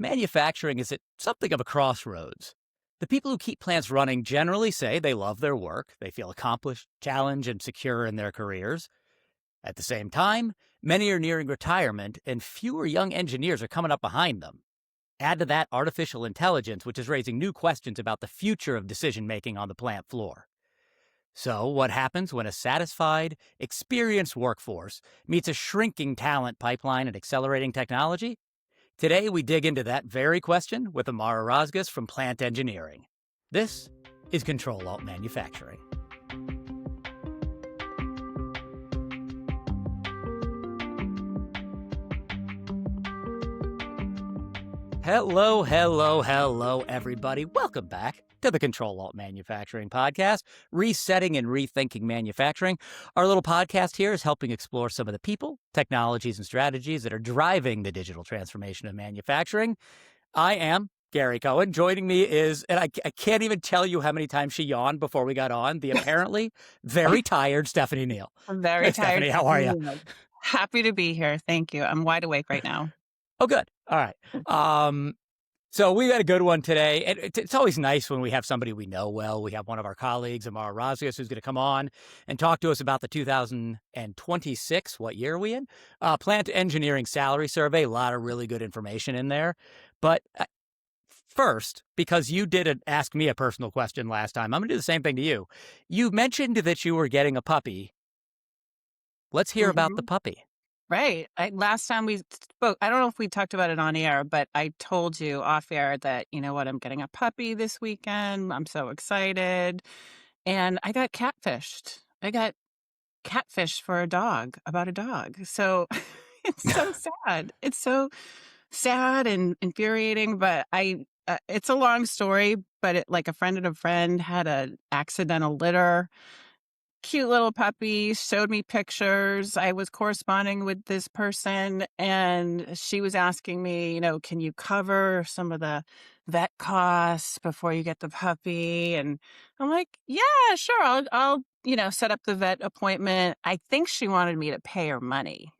Manufacturing is at something of a crossroads. The people who keep plants running generally say they love their work, they feel accomplished, challenged, and secure in their careers. At the same time, many are nearing retirement, and fewer young engineers are coming up behind them. Add to that artificial intelligence, which is raising new questions about the future of decision making on the plant floor. So, what happens when a satisfied, experienced workforce meets a shrinking talent pipeline and accelerating technology? Today, we dig into that very question with Amara Rozgus from Plant Engineering. This is Ctrl+Alt Manufacturing. Hello, everybody. Welcome back to the Ctrl+Alt Manufacturing Podcast, resetting and rethinking manufacturing. Our little podcast here is helping explore some of the people, technologies, and strategies that are driving the digital transformation of manufacturing. I am Gary Cohen. Joining me is, and I can't even tell you how many times she yawned before we got on, the apparently very tired Stephanie Neal. I'm very tired. Stephanie, how are you? Happy to be here. Thank you. I'm wide awake right now. Oh, good. All right. So we got a good one today. It's always nice when we have somebody we know well. We have one of our colleagues, Amara Rozgus, who's going to come on and talk to us about the 2026, what year are we in? Plant Engineering Salary Survey. A lot of really good information in there. But first, because you did ask me a personal question last time, I'm going to do the same thing to you. You mentioned that you were getting a puppy. Let's hear about the puppy. Right. Last time we spoke, I don't know if we talked about it on air, but I told you off air that, you know what, I'm getting a puppy this weekend. I'm so excited. And I got catfished. I got catfished for about a dog. So it's so sad. It's so sad and infuriating, but it's a long story, but like a friend of a friend had an accidental litter. Cute little puppy, showed me pictures. I was corresponding with this person and she was asking me, can you cover some of the vet costs before you get the puppy? And I'm like, yeah, sure. I'll set up the vet appointment. I think she wanted me to pay her money.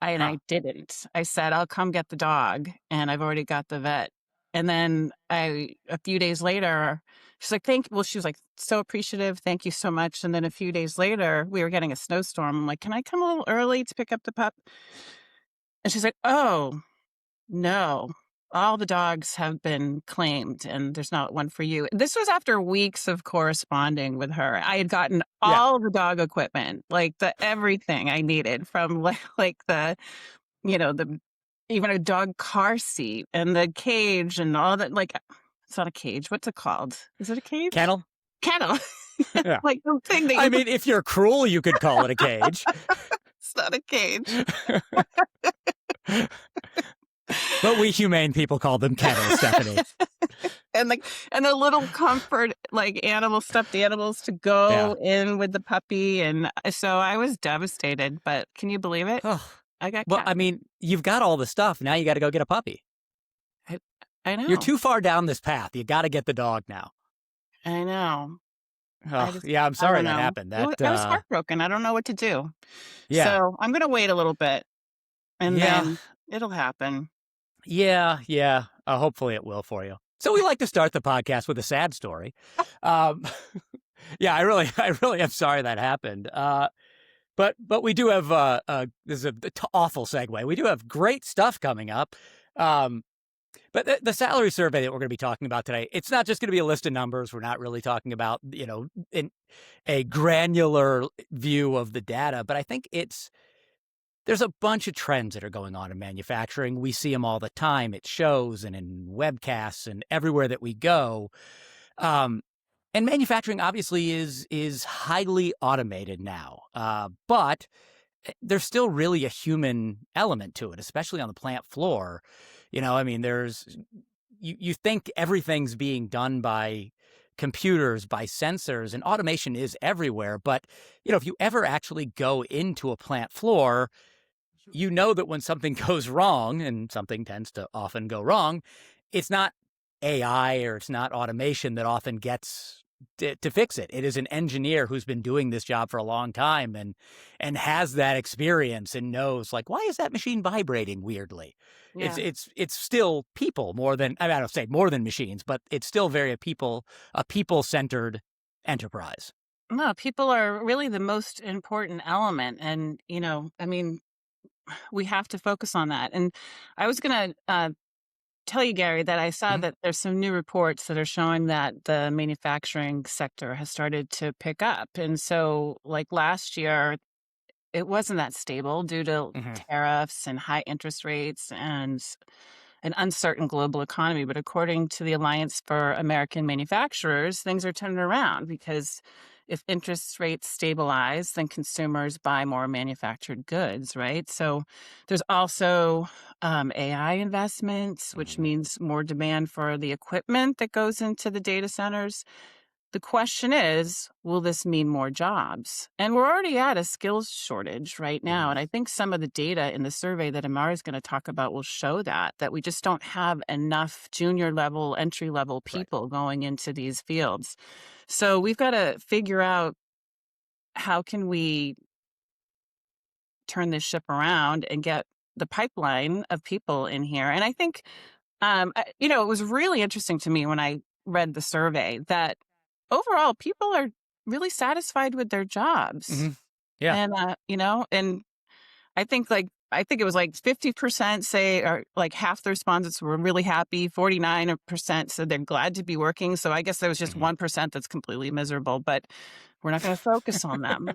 I didn't. I said, I'll come get the dog and I've already got the vet. And then a few days later, she's like, she was like, so appreciative. Thank you so much. And then a few days later, we were getting a snowstorm. I'm like, can I come a little early to pick up the pup? And she's like, oh, no, all the dogs have been claimed and there's not one for you. This was after weeks of corresponding with her. I had gotten all the dog equipment, like everything I needed from like even a dog car seat and the cage and all that. Like, it's not a cage. What's it called? Is it a cage? Kennel. Yeah. Like the thing that I mean, if you're cruel, you could call it a cage. It's not a cage. But we humane people call them kennels, Stephanie. And the little comfort, like stuffed animals to go in with the puppy. And so I was devastated, but can you believe it? I mean, you've got all the stuff. Now you got to go get a puppy. I know. You're too far down this path. You got to get the dog now. I know. I'm sorry that happened. I was heartbroken. I don't know what to do. Yeah. So I'm going to wait a little bit and then it'll happen. Yeah. Hopefully it will for you. So we like to start the podcast with a sad story. I really am sorry that happened. But we do have, this is an awful segue. We do have great stuff coming up. But the salary survey that we're going to be talking about today, it's not just going to be a list of numbers. We're not really talking about, in a granular view of the data. But I think there's a bunch of trends that are going on in manufacturing. We see them all the time. It shows and in webcasts and everywhere that we go. And manufacturing obviously is highly automated now, but there's still really a human element to it, especially on the plant floor. You think everything's being done by computers, by sensors, and automation is everywhere. But, if you ever actually go into a plant floor, you know that when something goes wrong, and something tends to often go wrong, it's not AI or it's not automation that often gets to fix it. It is an engineer who's been doing this job for a long time and has that experience and knows, like, why is that machine vibrating weirdly? Yeah. It's still people more than, I don't say more than machines, but it's still very a people centered enterprise. No, people are really the most important element. And, I mean, we have to focus on that. And I was going to tell you, Gary, that I saw Mhm. that there's some new reports that are showing that the manufacturing sector has started to pick up. And so, like last year, it wasn't that stable due to Mhm. tariffs and high interest rates and an uncertain global economy. But according to the Alliance for American Manufacturers, things are turning around because if interest rates stabilize, then consumers buy more manufactured goods, right? So there's also AI investments, which Mhm. means more demand for the equipment that goes into the data centers. The question is, will this mean more jobs? And we're already at a skills shortage right now. Mhm. And I think some of the data in the survey that Amara is going to talk about will show that we just don't have enough junior level, entry level Right. people going into these fields. So we've got to figure out how can we turn this ship around and get the pipeline of people in here. And I think, it was really interesting to me when I read the survey that overall people are really satisfied with their jobs. Mhm. Yeah. And, and I think it was like 50% say, or like half the respondents were really happy. 49% said they're glad to be working. So I guess there was just Mhm. 1% that's completely miserable, but we're not going to focus on them.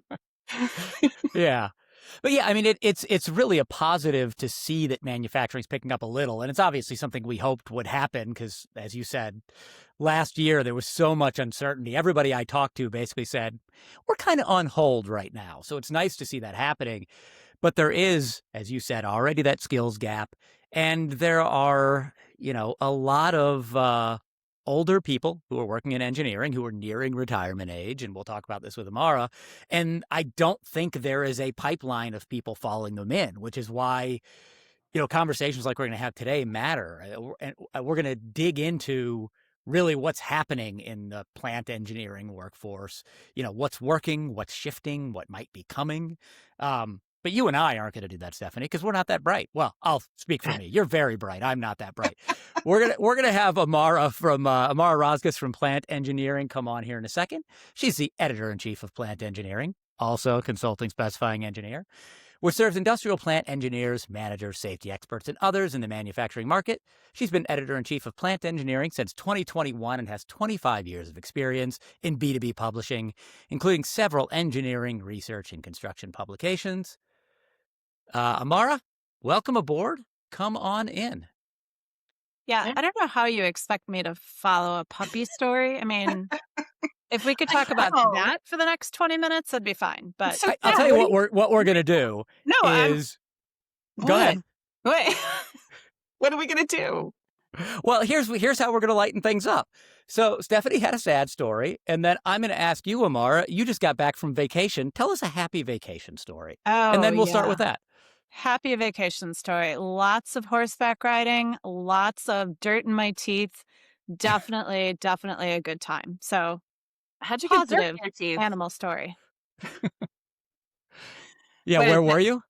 Yeah. But yeah, I mean, it's really a positive to see that manufacturing's picking up a little, and it's obviously something we hoped would happen because, as you said, last year there was so much uncertainty. Everybody I talked to basically said we're kind of on hold right now, so it's nice to see that happening. But there is, as you said, already that skills gap, and there are, a lot of older people who are working in engineering who are nearing retirement age, and we'll talk about this with Amara. And I don't think there is a pipeline of people following them in, which is why, conversations like we're going to have today matter. And we're going to dig into really what's happening in the plant engineering workforce, what's working, what's shifting, what might be coming. But you and I aren't going to do that, Stephanie, because we're not that bright. Well, I'll speak for me. You're very bright. I'm not that bright. We're gonna have Amara from Amara Rozgus from Plant Engineering come on here in a second. She's the editor in chief of Plant Engineering, also a consulting specifying engineer, which serves industrial plant engineers, managers, safety experts, and others in the manufacturing market. She's been editor in chief of Plant Engineering since 2021 and has 25 years of experience in B2B publishing, including several engineering, research, and construction publications. Amara, welcome aboard. Come on in. Yeah, Yeah. I don't know how you expect me to follow a puppy story. I mean, if we could talk about know. that for the next 20 minutes, that'd be fine. But So I'll yeah, tell you what we're gonna do no, is go what? ahead. What? What are we going to do? Well, here's how we're gonna lighten things up. So Stephanie had a sad story, and then I'm gonna ask you, Amara. You just got back from vacation. Tell us a happy vacation story, and oh, then we'll start yeah. with that. Happy vacation story. Lots of horseback riding, lots of dirt in my teeth. Definitely, definitely a good time. So, How'd you get dirt positive in your teeth? animal story. Yeah, But where were you?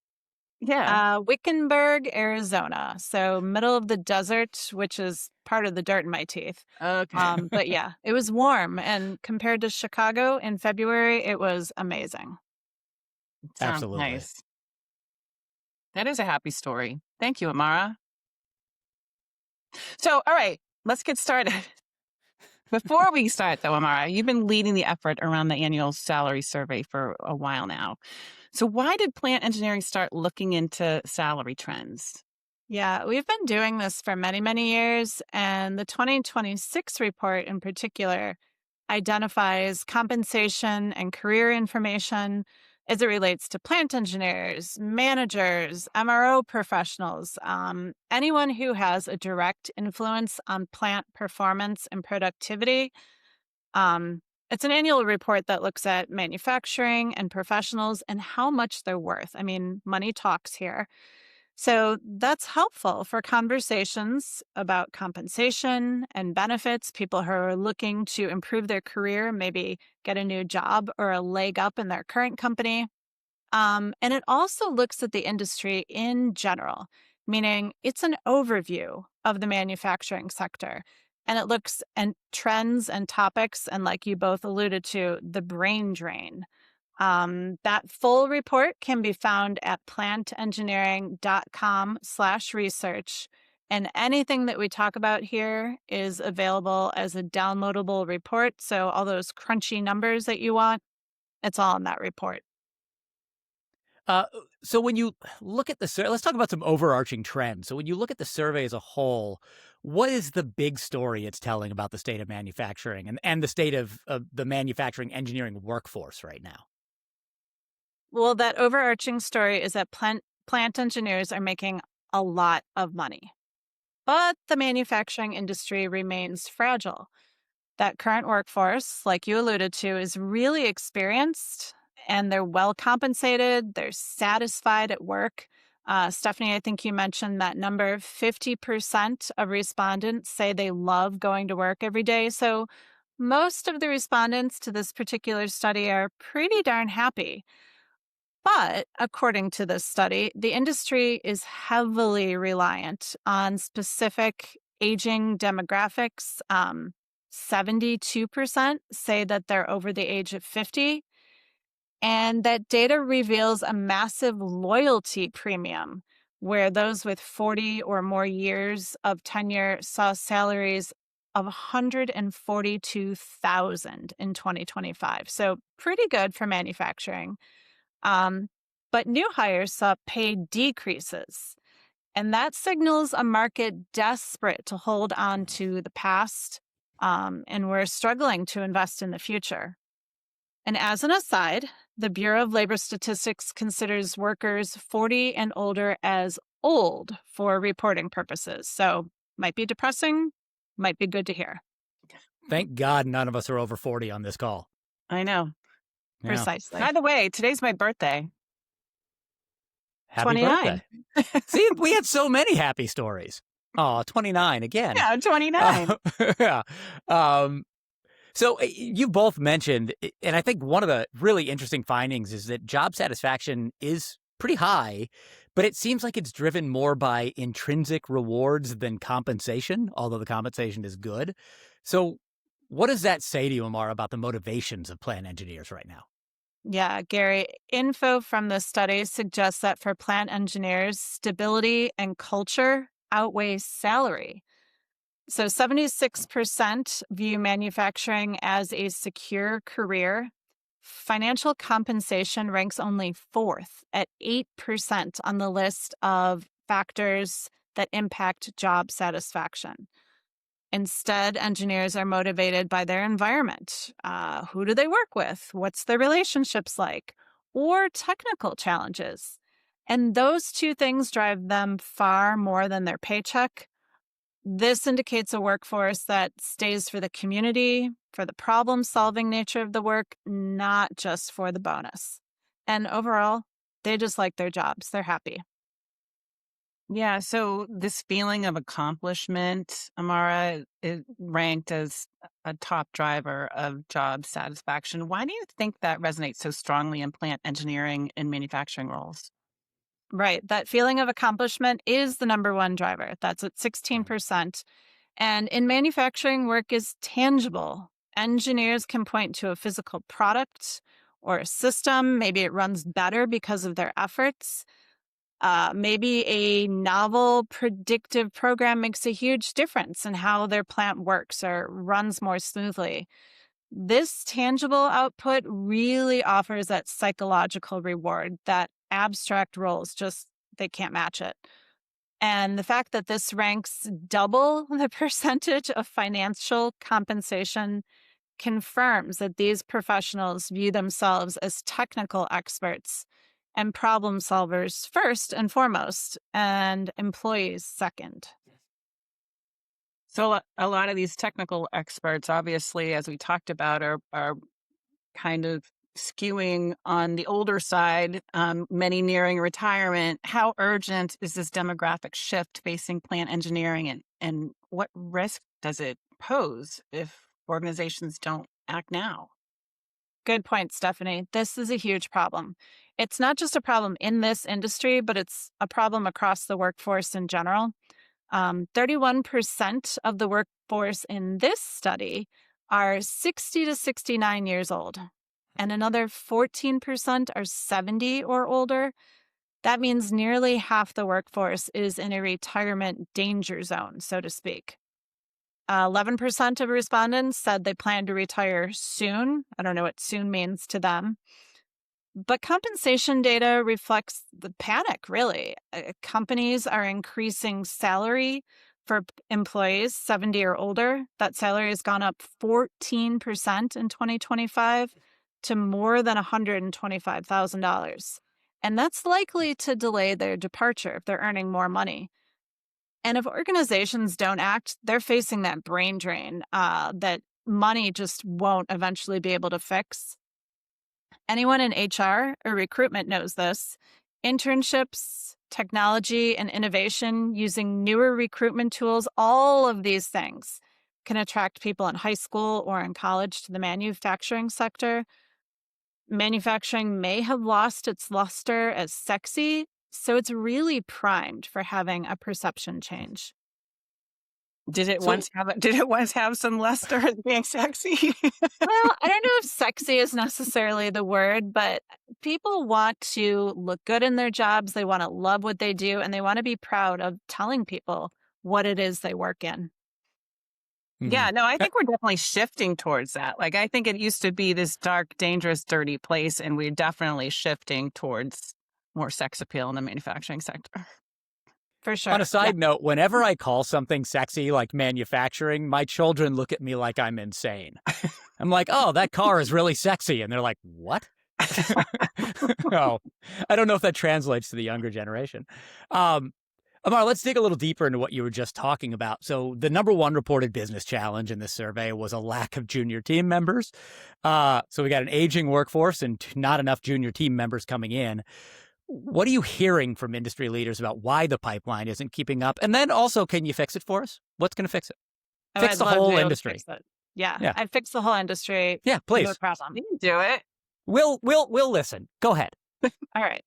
yeah. Wickenburg, Arizona. So, middle of the desert, which is part of the dirt in my teeth. Okay. But yeah, it was warm. And compared to Chicago in February, it was amazing. Sounds Absolutely. nice. That is a happy story. Thank you, Amara. So, all right, let's get started. Before we start, though, Amara, you've been leading the effort around the annual salary survey for a while now. So, why did plant engineering start looking into salary trends? Yeah, we've been doing this for many, many years. And the 2026 report in particular identifies compensation and career information as it relates to plant engineers, managers, MRO professionals, anyone who has a direct influence on plant performance and productivity. Um, it's an annual report that looks at manufacturing and professionals and how much they're worth. I mean, money talks here. So that's helpful for conversations about compensation and benefits, people who are looking to improve their career, maybe get a new job or a leg up in their current company. And it also looks at the industry in general, meaning it's an overview of the manufacturing sector. And it looks at trends and topics, and like you both alluded to, the brain drain. That full report can be found at plantengineering.com/research. And anything that we talk about here is available as a downloadable report. So all those crunchy numbers that you want, it's all in that report. Uh, so when you look at the survey, let's talk about some overarching trends. So when you look at the survey as a whole, what is the big story it's telling about the state of manufacturing and the state of the manufacturing engineering workforce right now? Well, that overarching story is that plant engineers are making a lot of money, but the manufacturing industry remains fragile. That current workforce, like you alluded to, is really experienced and they're well compensated. They're satisfied at work. Stephanie, I think you mentioned that number 50% of respondents say they love going to work every day. So most of the respondents to this particular study are pretty darn happy. But according to this study, the industry is heavily reliant on specific aging demographics. 72% say that they're over the age of 50. And that data reveals a massive loyalty premium where those with 40 or more years of tenure saw salaries of 142,000 in 2025. So pretty good for manufacturing. Um, but new hires saw pay decreases. And that signals a market desperate to hold on to the past, and we're struggling to invest in the future. And as an aside, the Bureau of Labor Statistics considers workers 40 and older as old for reporting purposes. So might be depressing, might be good to hear. Thank God none of us are over 40 on this call. I know. Yeah. Precisely. By the way, today's my birthday. Happy 29. birthday. See, we had so many happy stories. Oh, 29 again. Yeah, 29. Yeah. So you both mentioned, and I think one of the really interesting findings is that job satisfaction is pretty high, but it seems like it's driven more by intrinsic rewards than compensation, although the compensation is good. So what does that say to you, Amara, about the motivations of plant engineers right now? Yeah, Gary, info from the study suggests that for plant engineers, stability and culture outweigh salary. So 76% view manufacturing as a secure career. Financial compensation ranks only fourth at 8% on the list of factors that impact job satisfaction. Instead, engineers are motivated by their environment. Who do they work with? What's their relationships like? Or technical challenges. And those two things drive them far more than their paycheck. This indicates a workforce that stays for the community, for the problem-solving nature of the work, not just for the bonus. And overall, they just like their jobs. They're happy. Yeah, so this feeling of accomplishment, Amara, is ranked as a top driver of job satisfaction. Why do you think that resonates so strongly in plant engineering and manufacturing roles? Right. That feeling of accomplishment is the number one driver. That's at 16%. And in manufacturing, work is tangible. Engineers can point to a physical product or a system. Maybe it runs better because of their efforts. Maybe a novel predictive program makes a huge difference in how their plant works or runs more smoothly. This tangible output really offers that psychological reward that abstract roles just they can't match it. And the fact that this ranks double the percentage of financial compensation confirms that these professionals view themselves as technical experts and problem solvers first and foremost, and employees second. So a lot of these technical experts, obviously, as we talked about, are kind of skewing on the older side, many nearing retirement. How urgent is this demographic shift facing plant engineering, and what risk does it pose if organizations don't act now? Good point, Stephanie. This is a huge problem. It's not just a problem in this industry, but it's a problem across the workforce in general. 31% of the workforce in this study are 60 to 69 years old, and another 14% are 70 or older. That means nearly half the workforce is in a retirement danger zone, so to speak. 11% of respondents said they plan to retire soon. I don't know what soon means to them. But compensation data reflects the panic, really. Companies are increasing salary for employees 70 or older. That salary has gone up 14% in 2025 to more than $125,000. And that's likely to delay their departure if they're earning more money. And if organizations don't act, they're facing that brain drain that money just won't eventually be able to fix. Anyone in HR or recruitment knows this. Internships, technology, and innovation using newer recruitment tools, all of these things can attract people in high school or in college to the manufacturing sector. Manufacturing may have lost its luster as sexy, so it's really primed for having a perception change. Did it once have some luster as being sexy? Well, I don't know if sexy is necessarily the word, but people want to look good in their jobs. They want to love what they do, and they want to be proud of telling people what it is they work in. Yeah, no, I think we're definitely shifting towards that. Like, I think it used to be this dark, dangerous, dirty place, and we're definitely shifting towards more sex appeal in the manufacturing sector. For sure. On a side note, whenever I call something sexy like manufacturing, my children look at me like I'm insane. I'm like, oh, that car is really sexy. And they're like, what? Oh, I don't know if that translates to the younger generation. Amara, let's dig a little deeper into what you were just talking about. So the number one reported business challenge in this survey was a lack of junior team members. So we got an aging workforce and not enough junior team members coming in. What are you hearing from industry leaders about why the pipeline isn't keeping up? And then also, can you fix it for us? What's going to fix it? Fix the whole industry. Yeah, I'd fix the whole industry. Yeah, please. No problem. You can do it. We'll listen. Go ahead. All right.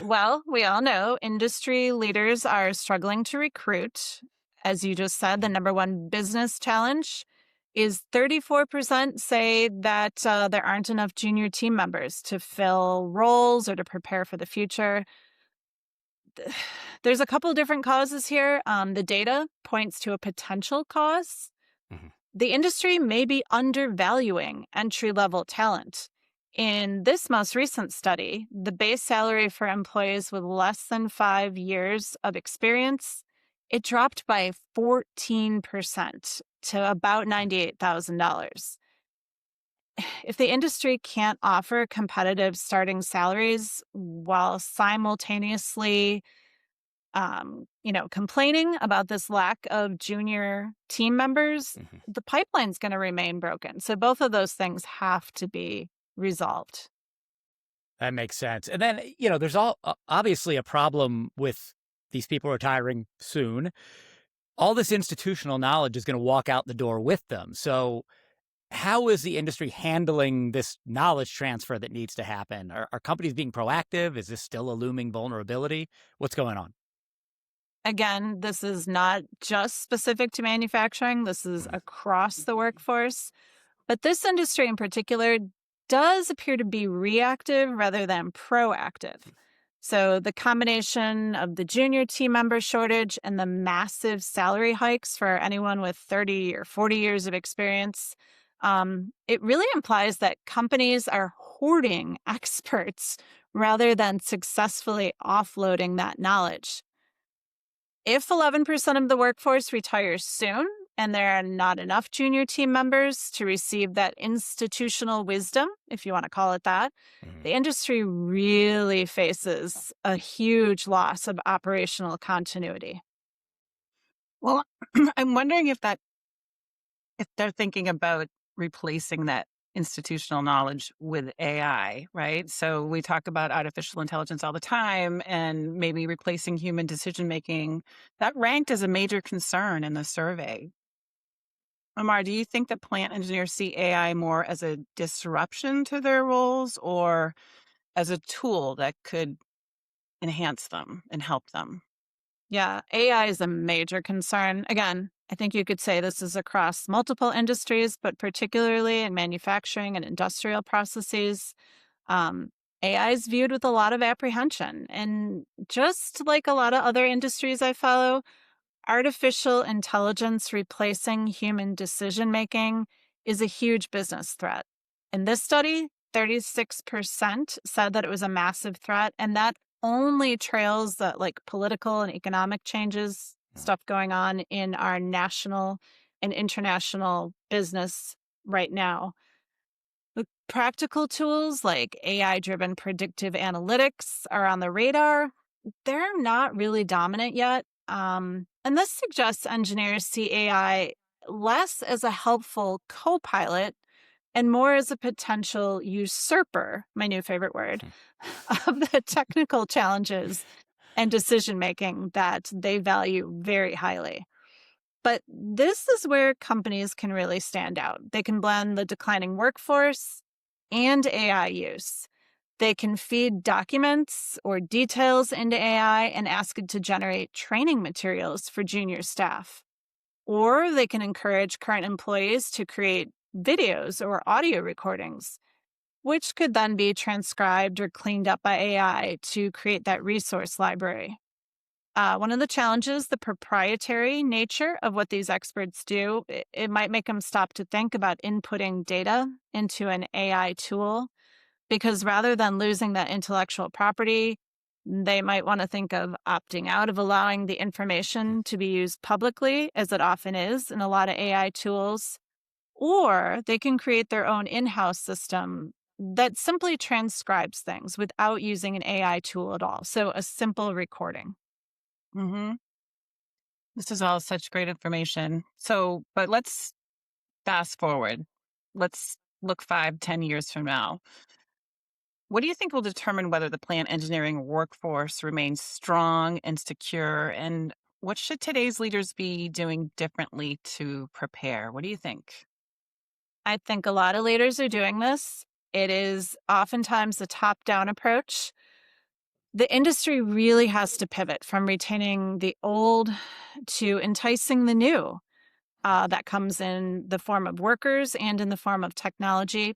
Well, we all know industry leaders are struggling to recruit. As you just said, the number one business challenge is 34% say that there aren't enough junior team members to fill roles or to prepare for the future. There's a couple of different causes here. The data points to a potential cause. Mm-hmm. The industry may be undervaluing entry-level talent. In this most recent study, the base salary for employees with less than 5 years of experience, it dropped by 14% to about $98,000. If the industry can't offer competitive starting salaries while simultaneously, complaining about this lack of junior team members, the pipeline's going to remain broken. So both of those things have to be resolved. That makes sense. And then, there's obviously a problem with these people retiring soon. All this institutional knowledge is going to walk out the door with them. So how is the industry handling this knowledge transfer that needs to happen? Are companies being proactive? Is this still a looming vulnerability? What's going on? Again, this is not just specific to manufacturing. This is across the workforce. But this industry in particular does appear to be reactive rather than proactive. So the combination of the junior team member shortage and the massive salary hikes for anyone with 30 or 40 years of experience, it really implies that companies are hoarding experts rather than successfully offloading that knowledge. If 11% of the workforce retires soon, and there are not enough junior team members to receive that institutional wisdom, if you want to call it that, the industry really faces a huge loss of operational continuity. Well, I'm wondering if they're thinking about replacing that institutional knowledge with AI, right? So we talk about artificial intelligence all the time and maybe replacing human decision making. That ranked as a major concern in the survey. Amar, do you think that plant engineers see AI more as a disruption to their roles or as a tool that could enhance them and help them? Yeah, AI is a major concern. Again, I think you could say this is across multiple industries, but particularly in manufacturing and industrial processes. Um, AI is viewed with a lot of apprehension. And just like a lot of other industries I follow, artificial intelligence replacing human decision making is a huge business threat. In this study, 36% said that it was a massive threat, and that only trails the political and economic changes, stuff going on in our national and international business right now. The practical tools like AI driven predictive analytics are on the radar. They're not really dominant yet. And this suggests engineers see AI less as a helpful co pilot and more as a potential usurper, my new favorite word, of the technical challenges and decision making that they value very highly. But this is where companies can really stand out. They can blend the declining workforce and AI use. They can feed documents or details into AI and ask it to generate training materials for junior staff. Or they can encourage current employees to create videos or audio recordings, which could then be transcribed or cleaned up by AI to create that resource library. One of the challenges, the proprietary nature of what these experts do, it might make them stop to think about inputting data into an AI tool, because rather than losing that intellectual property, they might want to think of opting out of allowing the information to be used publicly, as it often is in a lot of AI tools, or they can create their own in-house system that simply transcribes things without using an AI tool at all. So a simple recording. Mm-hmm. This is all such great information. So, but let's fast forward. Let's look 5, 10 years from now. What do you think will determine whether the plant engineering workforce remains strong and secure? And what should today's leaders be doing differently to prepare? What do you think? I think a lot of leaders are doing this. It is oftentimes a top-down approach. The industry really has to pivot from retaining the old to enticing the new. That comes in the form of workers and in the form of technology.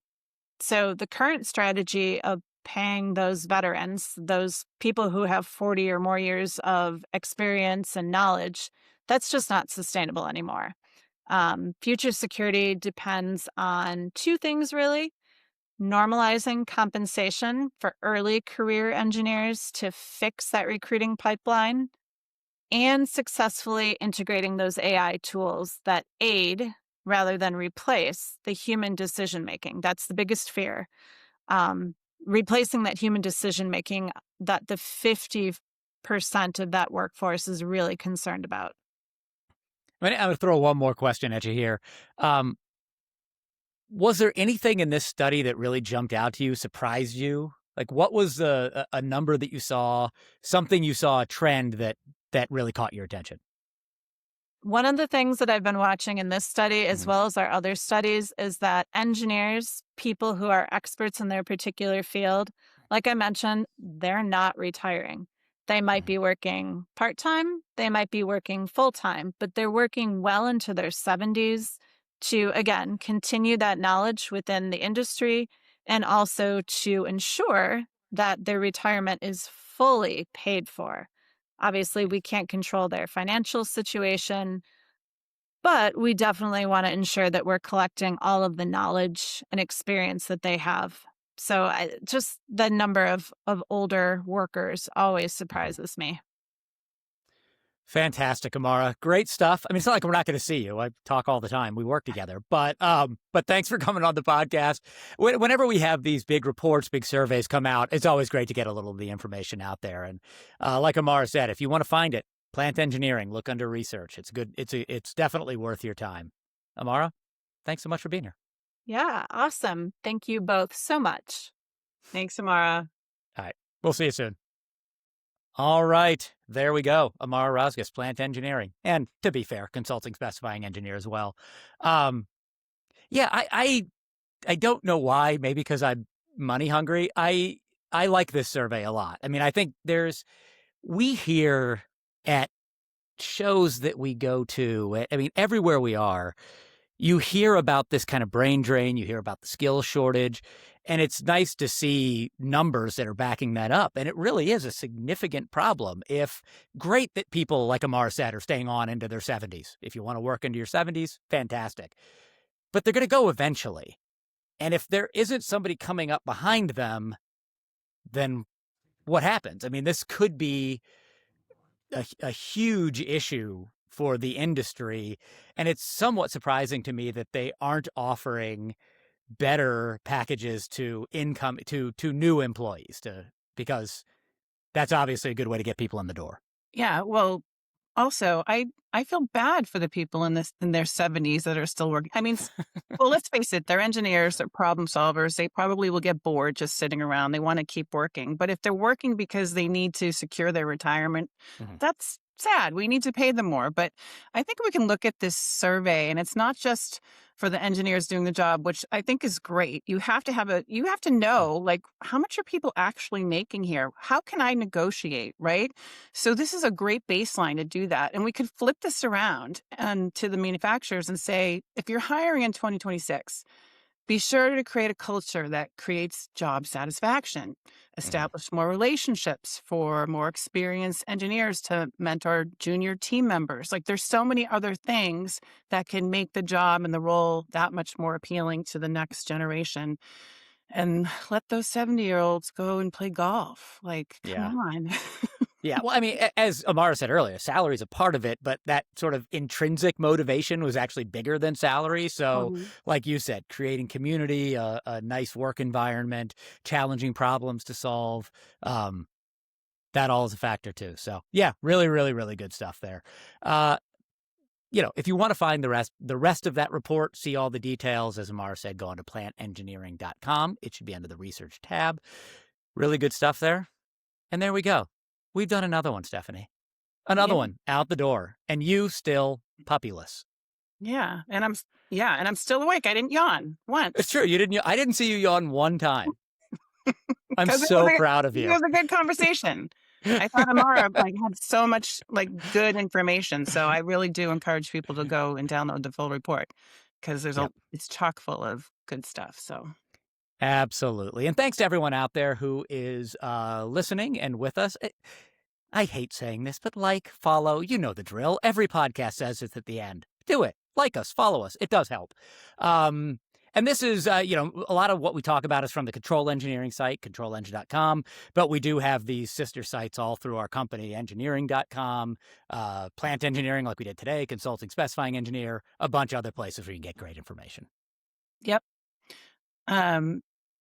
So the current strategy of paying those veterans, those people who have 40 or more years of experience and knowledge, that's just not sustainable anymore. Future security depends on two things, really: normalizing compensation for early career engineers to fix that recruiting pipeline, and successfully integrating those AI tools that aid rather than replace the human decision making. That's the biggest fear. Um, Replacing that human decision making that the 50% of that workforce is really concerned about. I'm going to throw one more question at you here. Was there anything in this study that really jumped out to you, surprised you? Like, what was a number that you saw, something you saw, a trend that really caught your attention? One of the things that I've been watching in this study, as well as our other studies, is that engineers, people who are experts in their particular field, like I mentioned, they're not retiring. They might be working part-time, they might be working full-time, but they're working well into their 70s to, again, continue that knowledge within the industry and also to ensure that their retirement is fully paid for. Obviously, we can't control their financial situation, but we definitely want to ensure that we're collecting all of the knowledge and experience that they have. So just the number of older workers always surprises me. Fantastic, Amara. Great stuff. I mean, it's not like we're not going to see you. I talk all the time. We work together. But thanks for coming on the podcast. Whenever we have these big reports, big surveys come out, it's always great to get a little of the information out there. And like Amara said, if you want to find it, plant engineering, look under research. It's good. It's definitely worth your time. Amara, thanks so much for being here. Yeah, awesome. Thank you both so much. Thanks, Amara. All right. We'll see you soon. All right. There we go. Amara Rozgus, plant engineering. And to be fair, consulting specifying engineer as well. Yeah, I don't know why. Maybe because I'm money hungry. I like this survey a lot. I mean, I think we hear at shows that we go to, I mean, everywhere we are, you hear about this kind of brain drain, you hear about the skill shortage, and it's nice to see numbers that are backing that up. And it really is a significant problem. Great that people, like Amar said, are staying on into their 70s. If you want to work into your 70s, fantastic. But they're going to go eventually. And if there isn't somebody coming up behind them, then what happens? I mean, this could be a huge issue for the industry. And it's somewhat surprising to me that they aren't offering better packages to new employees because that's obviously a good way to get people in the door. Yeah, well, also, I feel bad for the people in their 70s that are still working. I mean, well, let's face it, they're engineers, they're problem solvers. They probably will get bored just sitting around. They want to keep working. But if they're working because they need to secure their retirement, that's sad. We need to pay them more. But I think we can look at this survey, and it's not just for the engineers doing the job, which I think is great. You have to know, like, how much are people actually making here? How can I negotiate, right? So this is a great baseline to do that. And we could flip this around and to the manufacturers and say, if you're hiring in 2026, be sure to create a culture that creates job satisfaction, establish more relationships for more experienced engineers to mentor junior team members. Like, there's so many other things that can make the job and the role that much more appealing to the next generation. And let those 70-year-olds go and play golf. Like, come on. Yeah. Well, I mean, as Amara said earlier, salary is a part of it, but that sort of intrinsic motivation was actually bigger than salary. So like you said, creating community, a nice work environment, challenging problems to solve, that all is a factor too. So yeah, really, really, really good stuff there. If you want to find the rest of that report, see all the details, as Amara said, go on to plantengineering.com. It should be under the research tab. Really good stuff there. And there we go. We've done another one, Stephanie. Another one out the door, and you still puppyless. Yeah, and I'm still awake. I didn't yawn once. It's true. You didn't. I didn't see you yawn one time. I'm so proud of you. It was a good conversation. I thought Amara had so much good information, so I really do encourage people to go and download the full report because it's chock full of good stuff. So. Absolutely. And thanks to everyone out there who is listening and with us. I hate saying this, but follow, you know the drill. Every podcast says it at the end. Do it. Like us, follow us. It does help. And this is, a lot of what we talk about is from the Control Engineering site, controleng.com. But we do have these sister sites all through our company, engineering.com, Plant Engineering, like we did today, Consulting Specifying Engineer, a bunch of other places where you can get great information. Yep.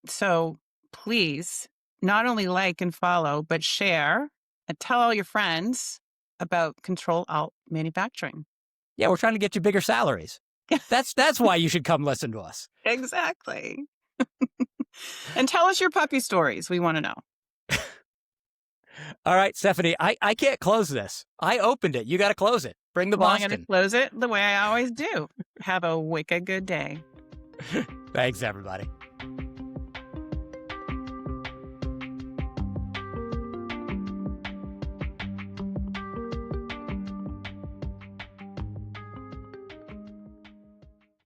So please not only like and follow, but share and tell all your friends about Ctrl+Alt Manufacturing. Yeah, we're trying to get you bigger salaries. That's why you should come listen to us. Exactly. And tell us your puppy stories. We want to know. All right, Stephanie, I can't close this. I opened it. You got to close it. Bring the Boston. I'm going to close it the way I always do. Have a wicked good day. Thanks, everybody.